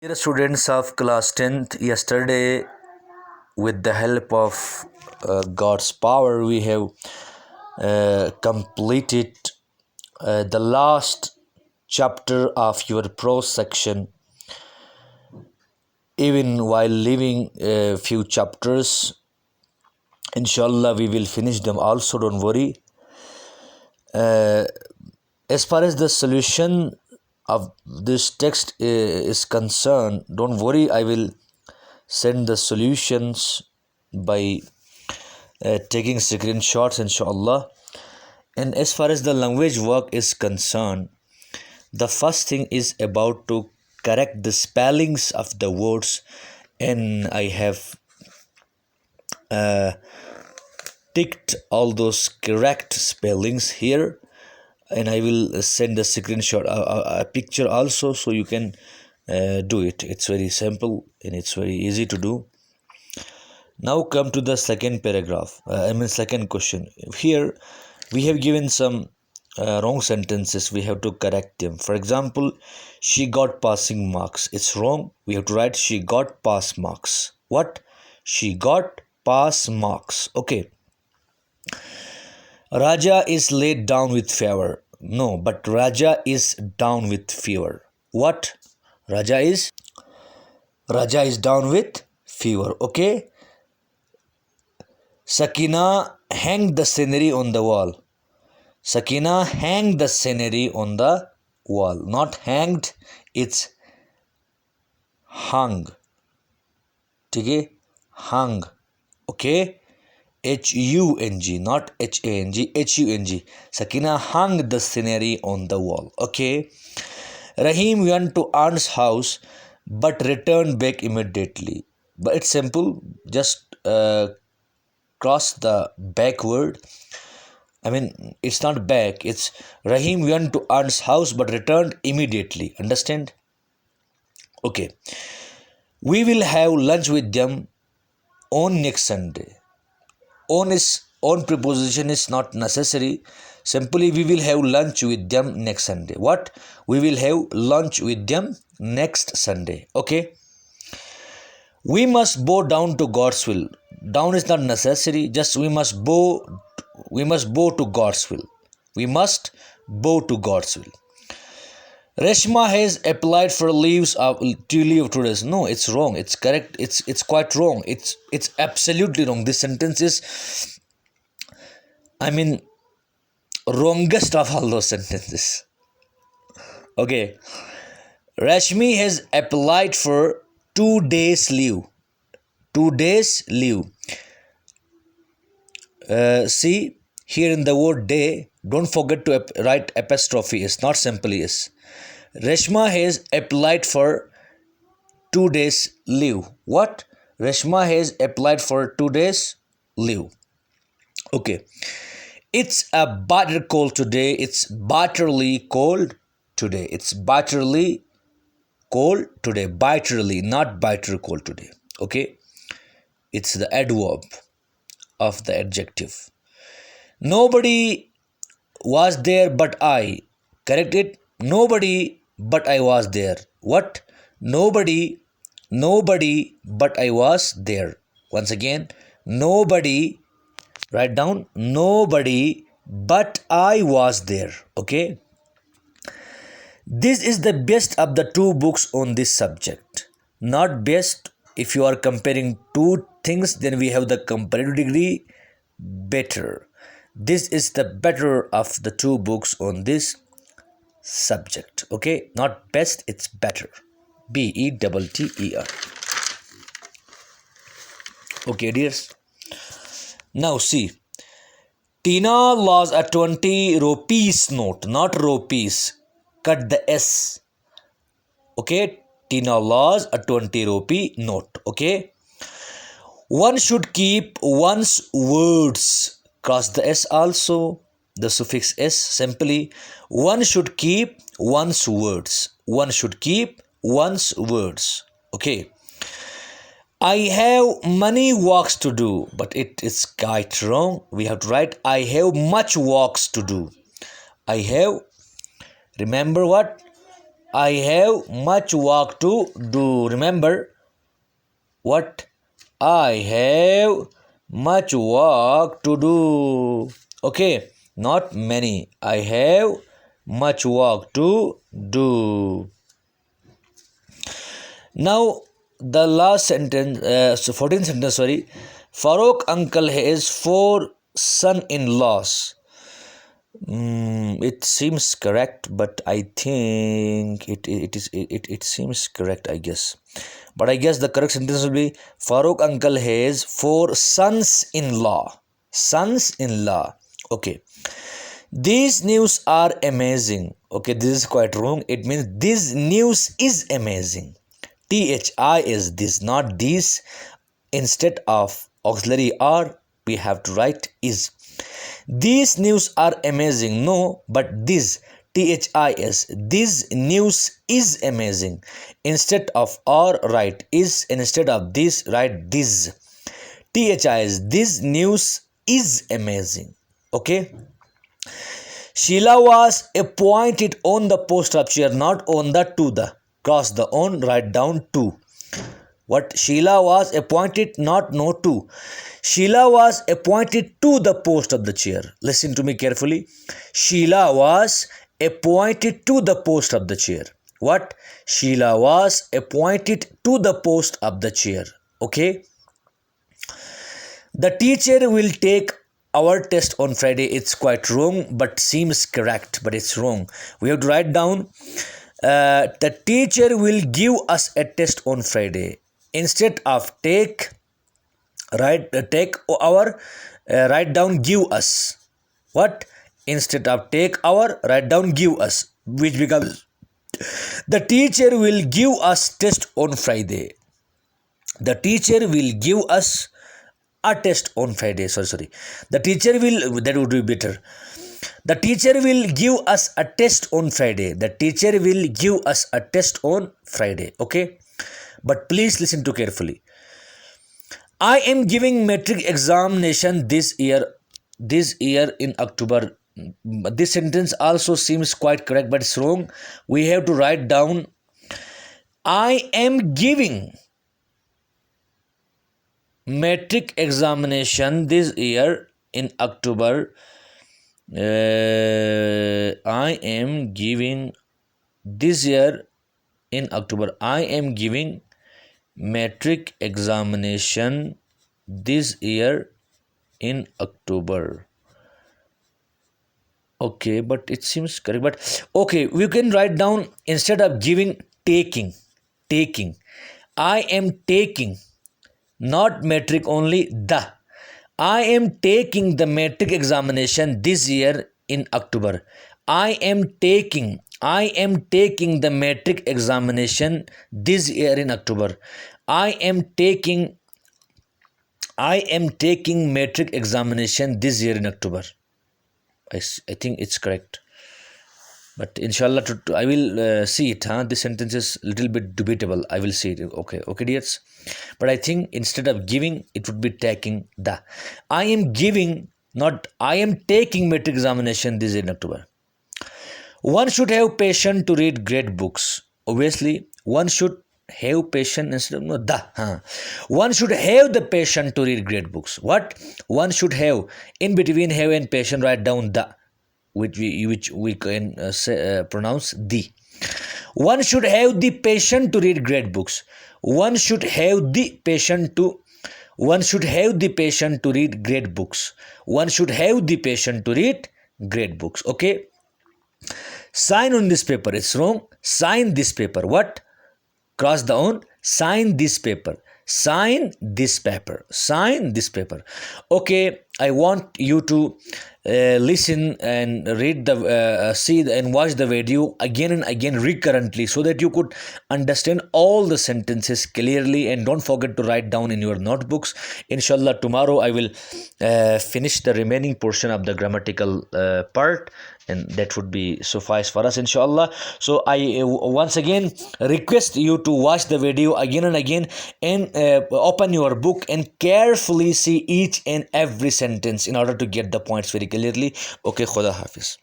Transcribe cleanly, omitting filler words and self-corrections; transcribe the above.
Dear students of class 10th, yesterday, with the help of God's power, we have completed the last chapter of your prose section. Even while leaving a few chapters, inshallah, we will finish them also, don't worry. As far as the solution of this text is concerned, don't worry, I will send the solutions by taking screenshots, inshallah. And as far as the language work is concerned, the first thing is about to correct the spellings of the words, and I have ticked all those correct spellings here, and I will send a screenshot, a picture also, so you can do it. It's very simple and it's very easy to do. Now come to the second paragraph, second question. Here we have given some wrong sentences. We have to correct them. For example, she got passing marks. It's wrong. We have to write she got pass marks. What? She got pass marks. Okay. Raja is laid down with fever. No, but Raja is down with fever. What? Raja is down with fever. Okay. Sakina hanged the scenery on the wall. Sakina hanged the scenery on the wall. Not hanged, it's hung. Okay? Hung. Okay? H-U-N-G, not H-A-N-G, H-U-N-G. Sakina hung the scenery on the wall. Okay? Rahim went to aunt's house but returned back immediately. But it's simple. Just cross the backward. It's not back. It's Rahim went to aunt's house but returned immediately. Understand? Okay. We will have lunch with them on next Sunday. On preposition is not necessary. Simply we will have lunch with them next Sunday. What? We will have lunch with them next Sunday. Okay. We must bow down to God's will. Down is not necessary. Just we must bow to God's will. We must bow to God's will. Reshma has applied for leave of 2 days. No, it's wrong. It's correct. It's quite wrong. It's absolutely wrong. This sentence is, wrongest of all those sentences. Okay. Rashmi has applied for 2 days leave. 2 days leave. See here in the word day, don't forget to write apostrophe s, not simply s. Reshma has applied for 2 days leave. What? Reshma has applied for 2 days leave. Okay. It's a bitter cold today. It's bitterly cold today. It's bitterly cold today. Bitterly, not bitter cold today. Okay. It's the adverb of the adjective. Nobody was there but I. Correct it? Nobody but I was there. What? Nobody but I was there. Once again, nobody, write down, nobody but I was there. Okay? This is the best of the 2 books on this subject. Not best. If you are comparing 2 things, then we have the comparative degree, better. This is the better of the 2 books on this subject. Okay, not best, it's better. B-E-T-T-E-R. Okay, dears. Now see, Tina lost a 20 rupees note, not rupees. Cut the S. Okay, Tina lost a 20 rupee note. Okay. One should keep one's words. Cross the S also. The suffix S simply. One should keep one's words. One should keep one's words. Okay. I have many walks to do, but it is quite wrong. We have to write I have much walks to do. I have, remember what? I have much work to do. Remember what? I have much work to do. Okay, not many. I have much work to do. Now, the last sentence, 14th sentence, sorry. Farooq uncle has 4 son-in-laws. It seems correct, but I think it seems correct, I guess. But I guess the correct sentence will be Farooq uncle has 4 sons-in-law. Sons-in-law. Okay. These news are amazing. Okay, this is quite wrong. It means this news is amazing. THI is this, not this. Instead of auxiliary R, we have to write is. These news are amazing. No, but this. THIS. This news is amazing. Instead of R, write is. Instead of this, write this. THIS. This news is amazing. Okay. Sheila was appointed on the post of chair, not on the to the. Cross the on, write down to. What? Sheila was appointed, not no to. Sheila was appointed to the post of the chair. Listen to me carefully. Sheila was appointed to the post of the chair. What? Sheila was appointed to the post of the chair. Okay. The teacher will take our test on Friday. It's quite wrong, but seems correct, but it's wrong. We have to write down the teacher will give us a test on Friday. Instead of take our, write down give us. What? Instead of take our, write down give us, which becomes the teacher will give us test on Friday. The teacher will give us a test on Friday. Sorry. The teacher will, that would be better. The teacher will give us a test on Friday. The teacher will give us a test on Friday. Okay. But please listen to carefully. I am giving metric examination this year in October. This sentence also seems quite correct, but it's wrong. We have to write down I am giving metric examination this year in October. I am giving this year in October. I am giving metric examination this year in October. Okay, but it seems correct. But okay, we can write down instead of giving, taking. I am taking, not metric only, the. I am taking the metric examination this year in October. I am taking the metric examination this year in October. I am taking metric examination this year in October. I think it's correct. But inshallah, I will see it. This sentence is a little bit debatable. I will see it. Okay, dears. But I think instead of giving, it would be taking the. I am giving, not I am taking metric examination this year in October. One should have patience to read great books. Obviously, one should have patience instead of the. One should have the patience to read great books. What? One should have. In between have and patience, write down the, which we can pronounce the. One should have the patience to read great books. One should have the patience to read great books. One should have the patience to read great books. Okay. Sign on this paper. It's wrong. Sign this paper. What? Cross the on. Sign this paper. Sign this paper. Sign this paper. Okay. I want you to listen and read the see and watch the video again and again recurrently, so that you could understand all the sentences clearly, and don't forget to write down in your notebooks. Inshallah, tomorrow I will finish the remaining portion of the grammatical part, and that would be suffice for us, inshallah. So I once again request you to watch the video again and again, and open your book and carefully see each and every sentence in order to get the points very clearly. Okay, Khuda Hafiz.